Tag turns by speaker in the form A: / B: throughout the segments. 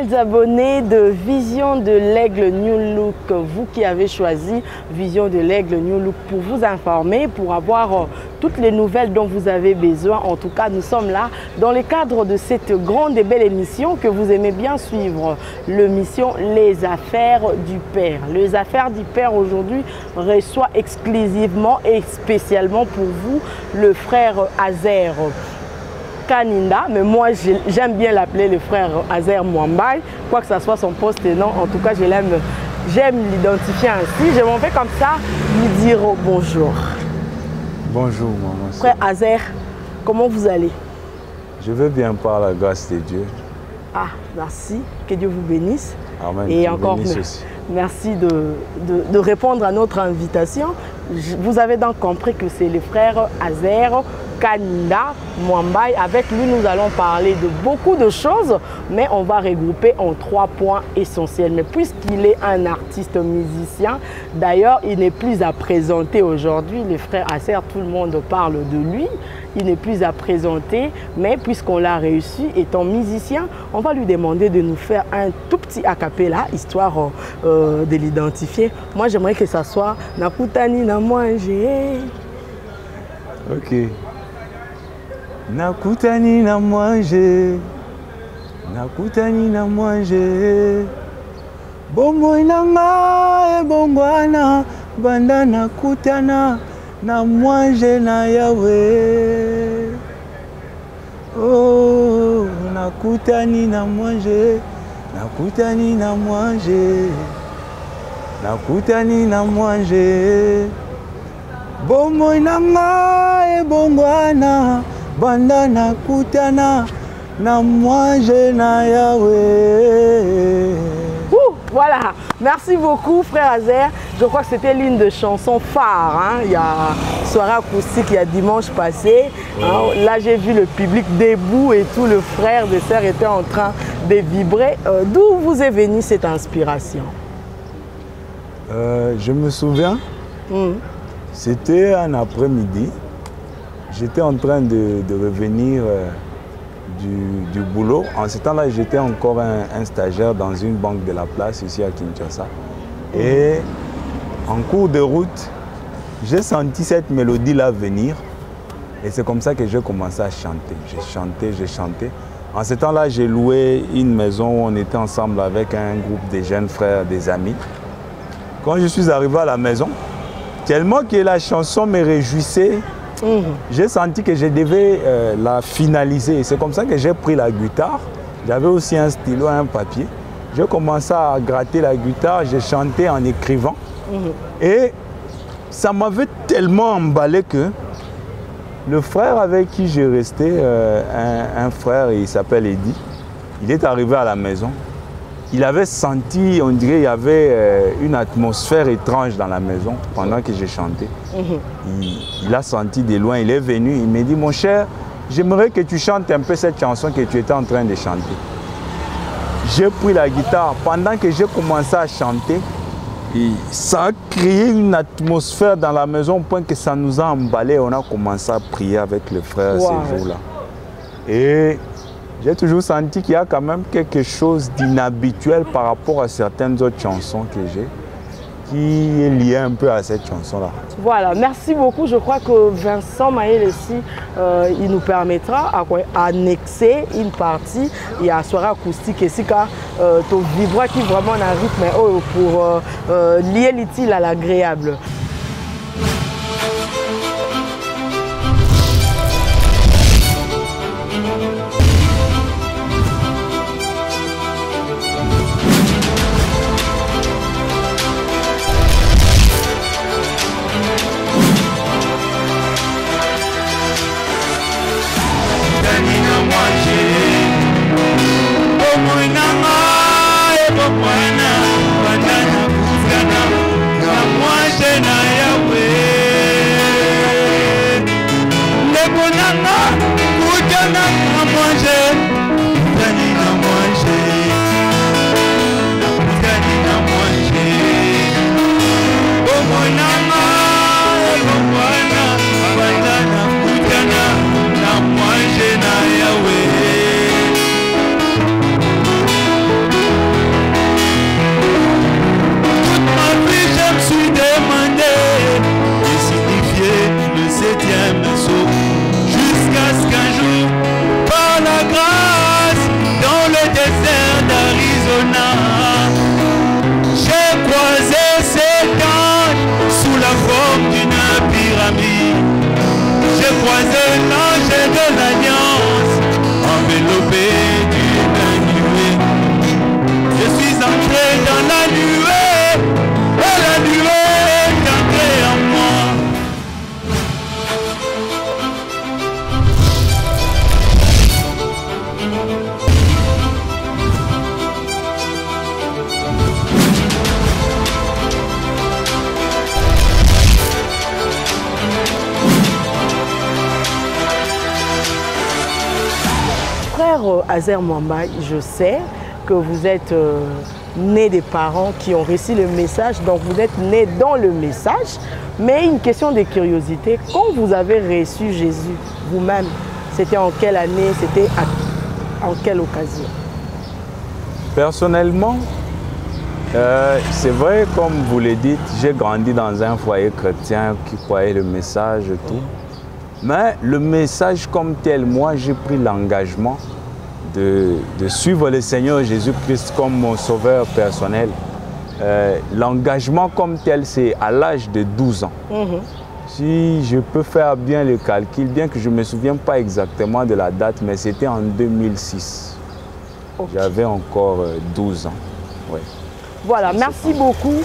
A: fidèles abonnés de Vision de l'Aigle New Look, vous qui avez choisi Vision de l'Aigle New Look pour vous informer, pour avoir toutes les nouvelles dont vous avez besoin. En tout cas, nous sommes là dans le cadre de cette grande et belle émission que vous aimez bien suivre, l'émission Les Affaires du Père. Les Affaires du Père aujourd'hui reçoit exclusivement et spécialement pour vous le frère Azer Kaninda, mais moi j'aime bien l'appeler le frère Azer Mwambaye, quoi que ce soit son poste et non, en tout cas j'aime l'identifier ainsi. Je m'en vais comme ça lui dire bonjour.
B: Bonjour maman.
A: Frère Azer, comment vous allez?
B: Je vais bien par la grâce de Dieu.
A: Ah, merci, que Dieu vous bénisse.
B: Amen.
A: Et encore merci de répondre à notre invitation. Vous avez donc compris que c'est le frère Azer Kaninda Mwambaye. Avec lui, nous allons parler de beaucoup de choses, mais on va regrouper en 3 points essentiels. Mais puisqu'il est un artiste musicien, d'ailleurs, il n'est plus à présenter aujourd'hui. Le frère Azer, tout le monde parle de lui. Il n'est plus à présenter, mais puisqu'on l'a réussi, étant musicien, on va lui demander de nous faire un tout petit a cappella, histoire de l'identifier. Moi, j'aimerais que ça soit « Nakutani na mwanje ».
B: Ok. Nakutani na mwanje, nakutani na mwanje, bomoi nanga e bongwana, banda nakutana na mwanje na Yahweh. Oh, nakutani na mwanje, nakutani na mwanje, nakutani na mwanje, bomoi nanga e bongwana, banda nakutana na mwanje na Yahweh.
A: Voilà, merci beaucoup frère Azer. Je crois que c'était l'une des chansons phares. Hein. Il y a soirée acoustique, il y a dimanche passé. Hein. Là, j'ai vu le public debout et tout le frère et sœurs étaient en train de vibrer. D'où vous est venue cette inspiration?
B: Je me souviens, c'était un après-midi. J'étais en train de revenir du boulot. En ce temps-là, j'étais encore un stagiaire dans une banque de la place ici à Kinshasa. Et en cours de route, j'ai senti cette mélodie-là venir. Et c'est comme ça que j'ai commencé à chanter. J'ai chanté. En ce temps-là, j'ai loué une maison où on était ensemble avec un groupe de jeunes frères, des amis. Quand je suis arrivé à la maison, tellement que la chanson me réjouissait, j'ai senti que je devais la finaliser. C'est comme ça que j'ai pris la guitare. J'avais aussi un stylo, un papier. J'ai commencé à gratter la guitare, j'ai chanté en écrivant. Et ça m'avait tellement emballé que le frère avec qui j'ai resté, un frère, il s'appelle Eddy, il est arrivé à la maison. Il avait senti, on dirait, il y avait une atmosphère étrange dans la maison pendant que j'ai chanté. Il a senti de loin, il est venu, il m'a dit, mon cher, j'aimerais que tu chantes un peu cette chanson que tu étais en train de chanter. J'ai pris la guitare, pendant que j'ai commencé à chanter, et ça a créé une atmosphère dans la maison au point que ça nous a emballés. On a commencé à prier avec le frère ces jours-là. Et j'ai toujours senti qu'il y a quand même quelque chose d'inhabituel par rapport à certaines autres chansons que j'ai, qui est lié un peu à cette chanson-là.
A: Voilà, merci beaucoup. Je crois que Vincent Maël ici, il nous permettra d'annexer une partie. Il y a une soirée acoustique ici, tu vibras qui vraiment un rythme pour lier l'utile à l'agréable.
B: croisé l'ange de l'alliance, enveloppé d'une nuée. Je suis entré dans la nuée, et la nuée est entrée en moi.
A: Frère Azer Mwamba, je sais que vous êtes né des parents qui ont reçu le message, donc vous êtes né dans le message. Mais une question de curiosité, quand vous avez reçu Jésus vous-même, c'était en quelle année, c'était en quelle occasion?
B: Personnellement, c'est vrai, comme vous le dites, j'ai grandi dans un foyer chrétien qui croyait le message et tout. Mais le message comme tel, moi j'ai pris l'engagement de suivre le Seigneur Jésus-Christ comme mon sauveur personnel. L'engagement comme tel, c'est à l'âge de 12 ans. Si je peux faire bien le calcul, bien que je ne me souviens pas exactement de la date, mais c'était en 2006. Okay. J'avais encore 12 ans. Ouais.
A: Voilà, merci beaucoup.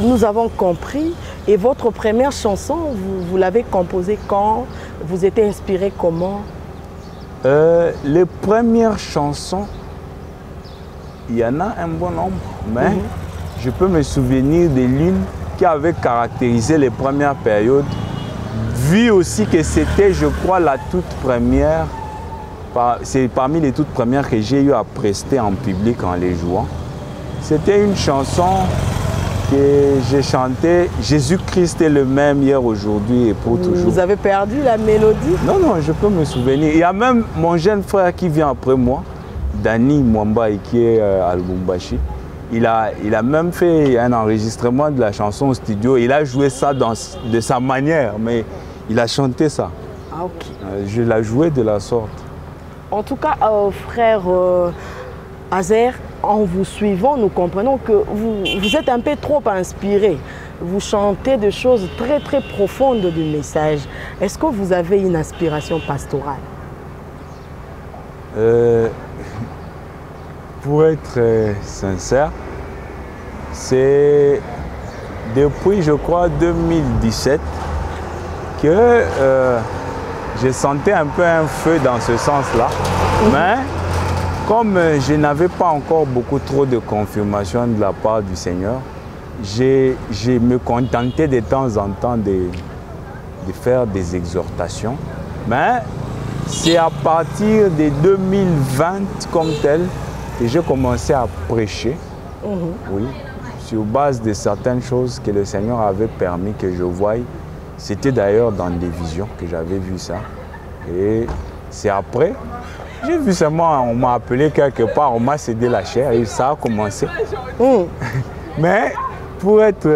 A: Nous avons compris. Et votre première chanson, vous l'avez composée quand? Vous étiez inspiré comment?
B: Les premières chansons, il y en a un bon nombre, mais je peux me souvenir de l'une qui avait caractérisé les premières périodes, vu aussi que c'était, je crois, la toute première, c'est parmi les toutes premières que j'ai eu à prester en public en les jouant. C'était une chanson que j'ai chantée, Jésus-Christ est le même hier, aujourd'hui et pour toujours.
A: Vous avez perdu la mélodie?
B: Non, non, je peux me souvenir. Il y a même mon jeune frère qui vient après moi, Dani Mwamba, qui est à Lubumbashi. Il a même fait un enregistrement de la chanson au studio. Il a joué ça de sa manière, mais il a chanté ça.
A: Ah, ok.
B: Je l'ai joué de la sorte.
A: En tout cas, frère Azer, en vous suivant, nous comprenons que vous êtes un peu trop inspiré. Vous chantez des choses très très profondes du message. Est-ce que vous avez une inspiration pastorale?
B: Pour être sincère, c'est depuis, je crois, 2017 que je sentais un peu un feu dans ce sens-là. Mais comme je n'avais pas encore beaucoup trop de confirmation de la part du Seigneur, je me contentais de temps en temps de faire des exhortations. Mais c'est à partir de 2020 comme tel que j'ai commencé à prêcher, oui, sur base de certaines choses que le Seigneur avait permis que je voie. C'était d'ailleurs dans des visions que j'avais vu ça. Et c'est après, j'ai vu seulement, on m'a appelé quelque part, on m'a cédé la chair et ça a commencé. Mais pour être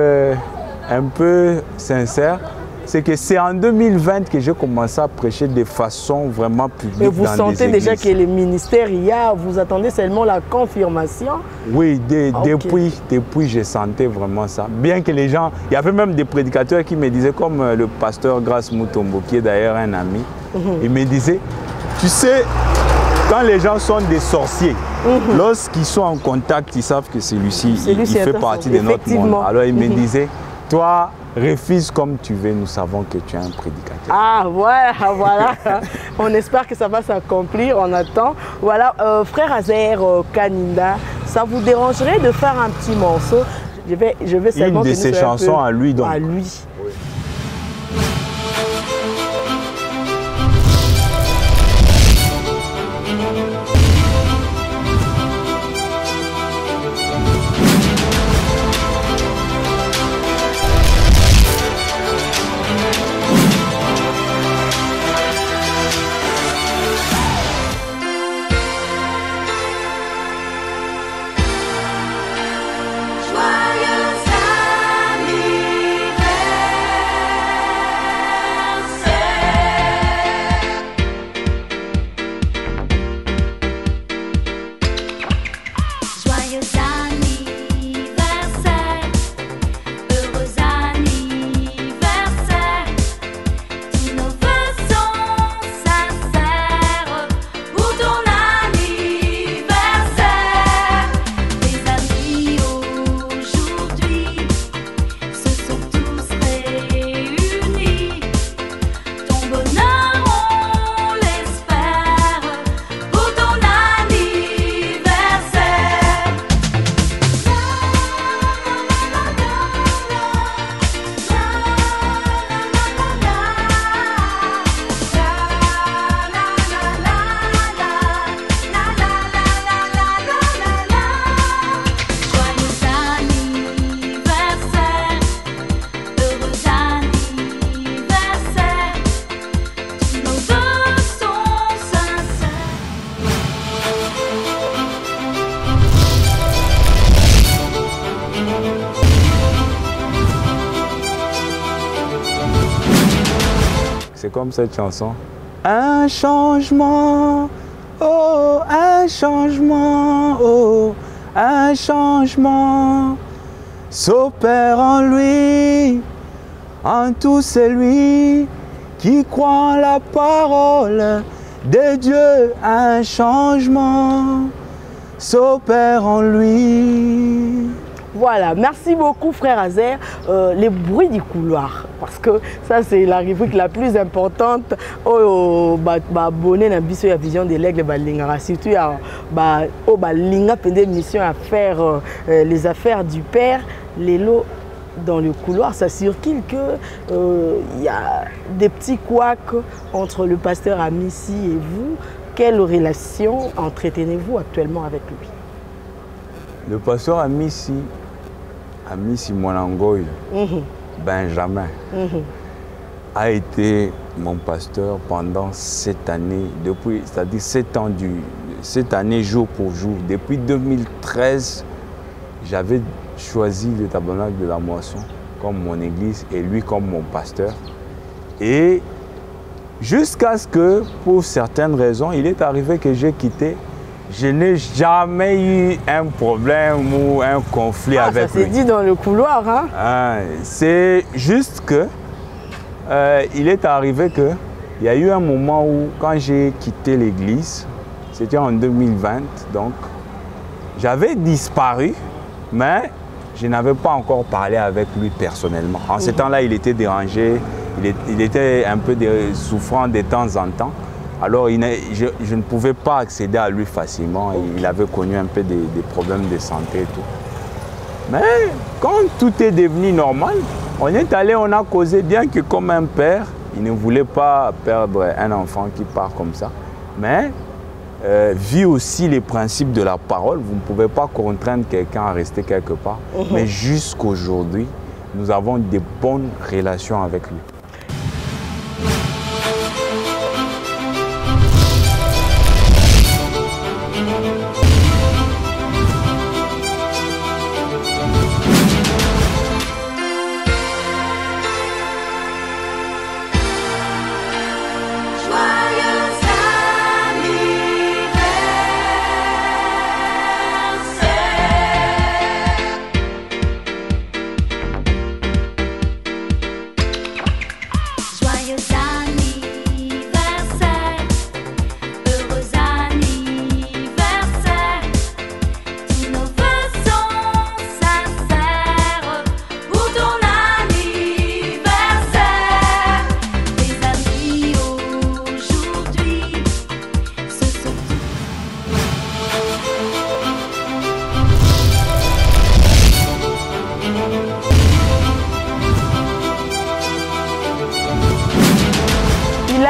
B: un peu sincère, c'est que c'est en 2020 que j'ai commencé à prêcher de façon vraiment publique.
A: Et vous sentez déjà que le ministère y a, vous attendez seulement la confirmation?
B: Oui, depuis je sentais vraiment ça. Bien que les gens, il y avait même des prédicateurs qui me disaient, comme le pasteur Grace Mutombo, qui est d'ailleurs un ami, il me disait, tu sais, quand les gens sont des sorciers, lorsqu'ils sont en contact, ils savent que celui-ci, il fait partie de notre monde. Alors il me disait, toi, refuse comme tu veux, nous savons que tu es un prédicateur.
A: Ah voilà, voilà. On espère que ça va s'accomplir, on attend. Voilà, frère Azer Kaninda, ça vous dérangerait de faire un petit morceau? Je vais seulement...
B: Une de ses chansons à lui, donc.
A: À lui.
B: Oui.
C: Joyeux anniversaire.
B: comme cette chanson. Un changement, oh, un changement, oh, un changement s'opère en lui, en tout celui qui croit en la parole de Dieu. Un changement s'opère en lui.
A: Voilà, merci beaucoup frère Azer. Les bruits du couloir, parce que ça c'est la rubrique la plus importante au abonné na biso ya vision de l'aigle balingara, surtout ya au balinga pende mission à faire les affaires du père, les lots dans le couloir, ça circule que y a des petits couacs entre le pasteur Amissi et vous. Quelle relation entretenez-vous actuellement avec lui?
B: Le pasteur Amissi Mwanangoy, Benjamin, a été mon pasteur pendant 7 années, c'est-à-dire 7 années jour pour jour. Depuis 2013, j'avais choisi le tabernacle de la moisson comme mon église et lui comme mon pasteur. Et jusqu'à ce que, pour certaines raisons, il est arrivé que j'ai quitté. Je n'ai jamais eu un problème ou un conflit avec lui.
A: Ça s'est dit dans le couloir, hein?
B: C'est juste que il est arrivé que il y a eu un moment où, quand j'ai quitté l'église, c'était en 2020, donc j'avais disparu, mais je n'avais pas encore parlé avec lui personnellement. En ce temps-là, il était dérangé, il était un peu souffrant de temps en temps. Alors, je ne pouvais pas accéder à lui facilement. Il avait connu un peu des problèmes de santé et tout. Mais quand tout est devenu normal, on est allé, on a causé, bien que comme un père, il ne voulait pas perdre un enfant qui part comme ça. Mais, vu aussi les principes de la parole, vous ne pouvez pas contraindre quelqu'un à rester quelque part. Mais jusqu'aujourd'hui, nous avons de bonnes relations avec lui.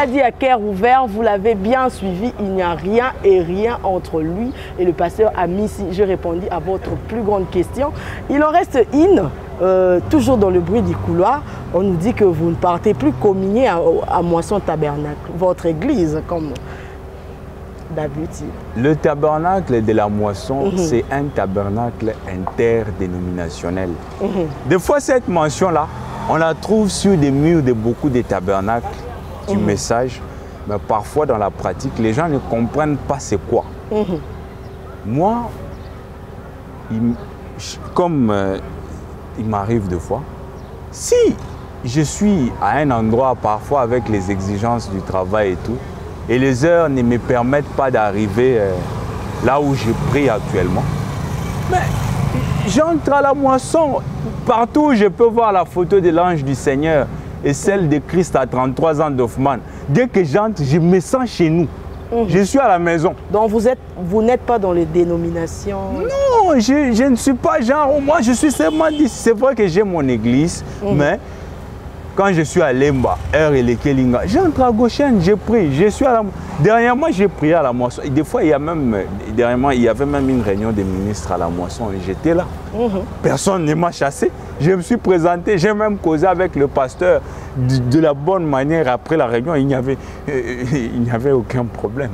A: Dit à cœur ouvert, vous l'avez bien suivi, il n'y a rien et rien entre lui et le pasteur Amissi. Je répondis à votre plus grande question. Il en reste une, toujours dans le bruit du couloir. On nous dit que vous ne partez plus communier à Moisson Tabernacle, votre église, comme d'habitude.
B: Le tabernacle de la moisson, c'est un tabernacle interdénominationnel. Des fois, cette mention-là, on la trouve sur des murs de beaucoup de tabernacles. Du message, mais parfois dans la pratique, les gens ne comprennent pas c'est quoi. Moi, comme il m'arrive des fois, si je suis à un endroit parfois avec les exigences du travail et tout, et les heures ne me permettent pas d'arriver là où je prie actuellement, mais j'entre à la moisson. Partout où je peux voir la photo de l'ange du Seigneur et celle de Christ à 33 ans d'Hoffmann. Dès que j'entre, je me sens chez nous. Je suis à la maison.
A: Donc vous n'êtes pas dans les dénominations?
B: Non, je ne suis pas genre, moi je suis seulement dit, c'est vrai que j'ai mon église, mais quand je suis à Lemba, Heure et Lekelinga, j'entre à Goshen, je prie, je suis à la... Dernièrement, j'ai prié à la moisson. Et des fois, il y avait même une réunion des ministres à la moisson et j'étais là. Personne ne m'a chassé. Je me suis présenté, j'ai même causé avec le pasteur de la bonne manière. Après la réunion, il n'y avait aucun problème.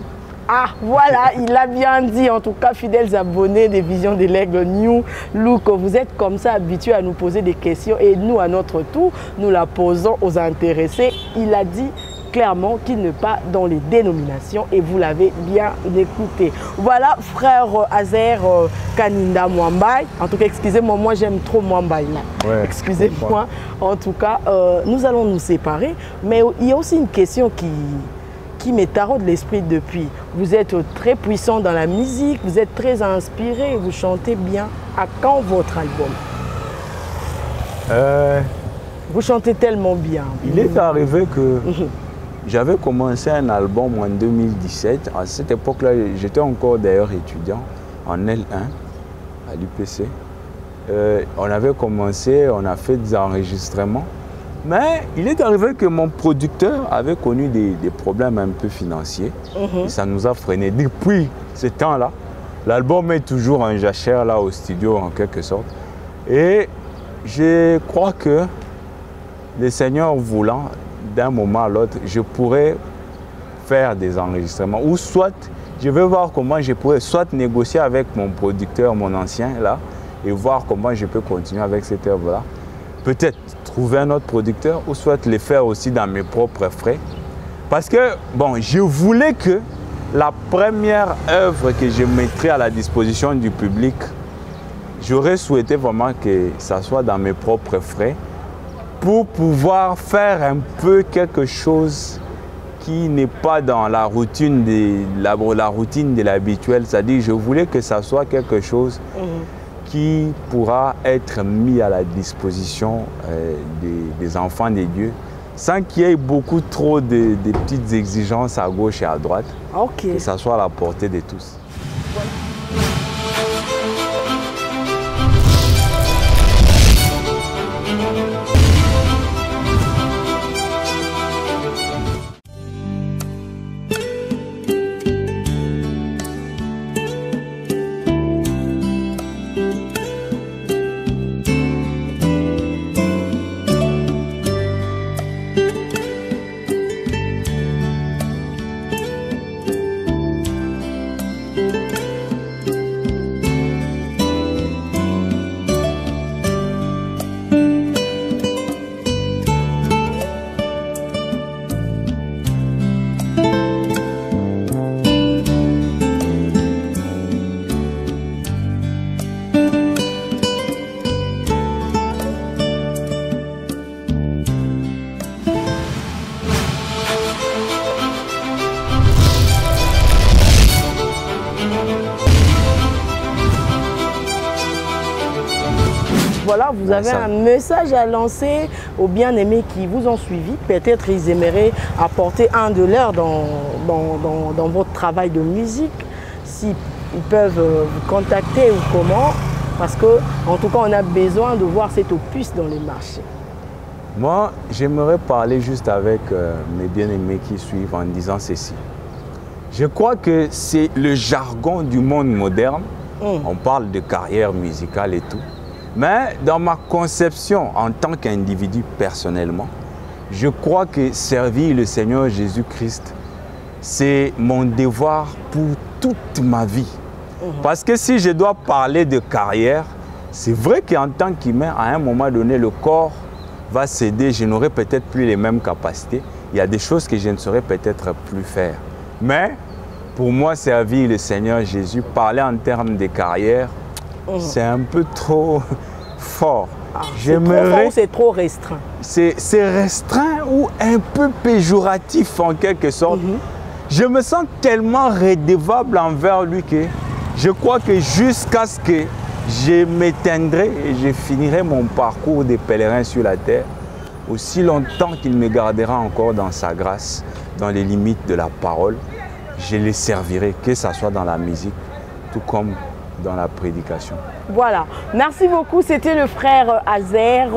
A: Ah, voilà, il a bien dit, en tout cas, fidèles abonnés des Visions de l'Aigle New Look, vous êtes comme ça habitués à nous poser des questions et nous, à notre tour, nous la posons aux intéressés. Il a dit clairement qu'il n'est pas dans les dénominations et vous l'avez bien écouté. Voilà, frère Azer Kaninda Mwambaye. En tout cas, excusez-moi, moi j'aime trop Mwambaye. Ouais, excusez-moi. En tout cas, nous allons nous séparer, mais il y a aussi une question qui me taraude l'esprit depuis. Vous êtes très puissant dans la musique, vous êtes très inspiré, vous chantez bien. À quand votre album? Vous chantez tellement bien.
B: Il est arrivé que j'avais commencé un album en 2017. À cette époque-là, j'étais encore d'ailleurs étudiant en L1 à l'UPC. On avait commencé, on a fait des enregistrements. Mais il est arrivé que mon producteur avait connu des problèmes un peu financiers. Et ça nous a freiné. Depuis ce temps-là, l'album est toujours en jachère là au studio en quelque sorte. Et je crois que le Seigneur voulant, d'un moment à l'autre, je pourrais faire des enregistrements. Ou soit, je vais voir comment je pourrais soit négocier avec mon producteur, mon ancien là, et voir comment je peux continuer avec cette œuvre-là. Peut-être trouver un autre producteur ou soit les faire aussi dans mes propres frais. Parce que, bon, je voulais que la première œuvre que je mettrais à la disposition du public, j'aurais souhaité vraiment que ça soit dans mes propres frais pour pouvoir faire un peu quelque chose qui n'est pas dans la routine de l'habituel. C'est-à-dire, je voulais que ça soit quelque chose qui pourra être mis à la disposition des enfants de Dieu sans qu'il y ait beaucoup trop de petites exigences à gauche et à droite, que ça soit à la portée de tous.
A: Voilà, vous avez un message à lancer aux bien-aimés qui vous ont suivi. Peut-être ils aimeraient apporter un de leurs dans votre travail de musique. S'ils peuvent vous contacter ou comment. Parce qu'en tout cas, on a besoin de voir cet opus dans les marchés.
B: Moi, j'aimerais parler juste avec mes bien-aimés qui suivent en disant ceci. Je crois que c'est le jargon du monde moderne. On parle de carrière musicale et tout. Mais dans ma conception en tant qu'individu personnellement, je crois que servir le Seigneur Jésus-Christ, c'est mon devoir pour toute ma vie. Parce que si je dois parler de carrière, c'est vrai qu'en tant qu'humain, à un moment donné, le corps va céder, je n'aurai peut-être plus les mêmes capacités. Il y a des choses que je ne saurais peut-être plus faire. Mais pour moi, servir le Seigneur Jésus, parler en termes de carrière, c'est un peu trop fort.
A: C'est trop restreint.
B: C'est restreint ou un peu péjoratif en quelque sorte. Je me sens tellement redevable envers lui que je crois que jusqu'à ce que je m'éteindrai et je finirai mon parcours de pèlerin sur la terre, aussi longtemps qu'il me gardera encore dans sa grâce, dans les limites de la parole, je les servirai, que ce soit dans la musique, tout comme dans la prédication.
A: Voilà, merci beaucoup. C'était le frère Azer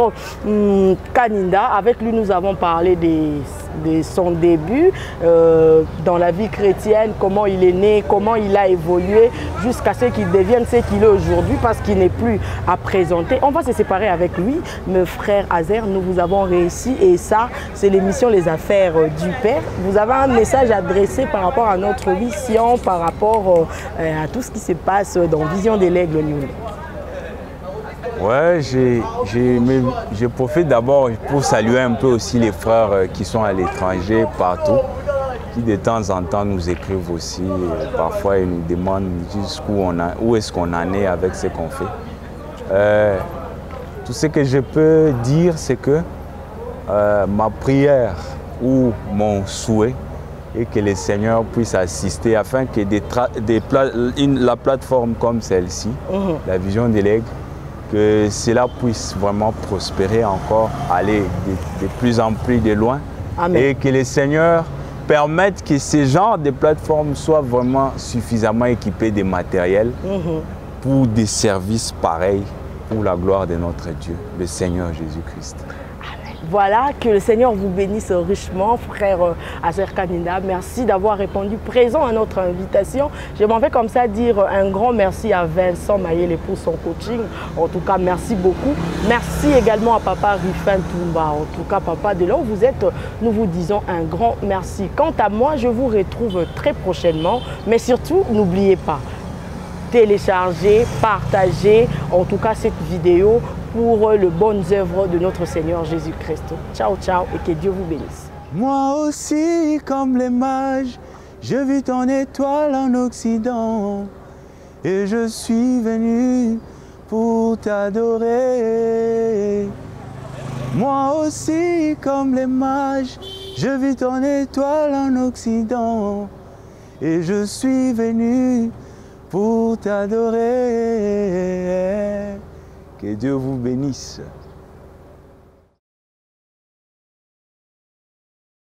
A: Kaninda. Avec lui, nous avons parlé de son début dans la vie chrétienne, comment il est né, comment il a évolué jusqu'à ce qu'il devienne ce qu'il est aujourd'hui, parce qu'il n'est plus à présenter. On va se séparer avec lui, mon frère Azer. Nous vous avons réussi et ça, c'est l'émission Les Affaires du Père. Vous avez un message adressé par rapport à notre mission, par rapport à tout ce qui se passe dans Vision de l'Aigle New Look.
B: Ouais, je profite d'abord pour saluer un peu aussi les frères qui sont à l'étranger, partout, qui de temps en temps nous écrivent aussi. Parfois, ils nous demandent où est-ce qu'on en est avec ce qu'on fait. Tout ce que je peux dire, c'est que ma prière ou mon souhait est que le Seigneur puisse assister afin que la plateforme comme celle-ci, la vision de l'aigle, que cela puisse vraiment prospérer encore, aller de plus en plus de loin.
A: Amen.
B: Et que le Seigneur permette que ces genres de plateformes soient vraiment suffisamment équipées de matériel pour des services pareils pour la gloire de notre Dieu, le Seigneur Jésus-Christ.
A: Voilà, que le Seigneur vous bénisse richement, frère Azer Kanina. Merci d'avoir répondu présent à notre invitation. Je m'en vais comme ça dire un grand merci à Vincent Mayele pour son coaching. En tout cas, merci beaucoup. Merci également à Papa Rufin Toumba. En tout cas, Papa, de là où vous êtes, nous vous disons un grand merci. Quant à moi, je vous retrouve très prochainement. Mais surtout, n'oubliez pas, télécharger, partager en tout cas cette vidéo pour les bonnes œuvres de notre Seigneur Jésus-Christ. Ciao, ciao et que Dieu vous bénisse.
B: Moi aussi, comme les mages, je vis ton étoile en Occident et je suis venu pour t'adorer. Moi aussi, comme les mages, je vis ton étoile en Occident et je suis venu pour t'adorer. Que Dieu vous bénisse.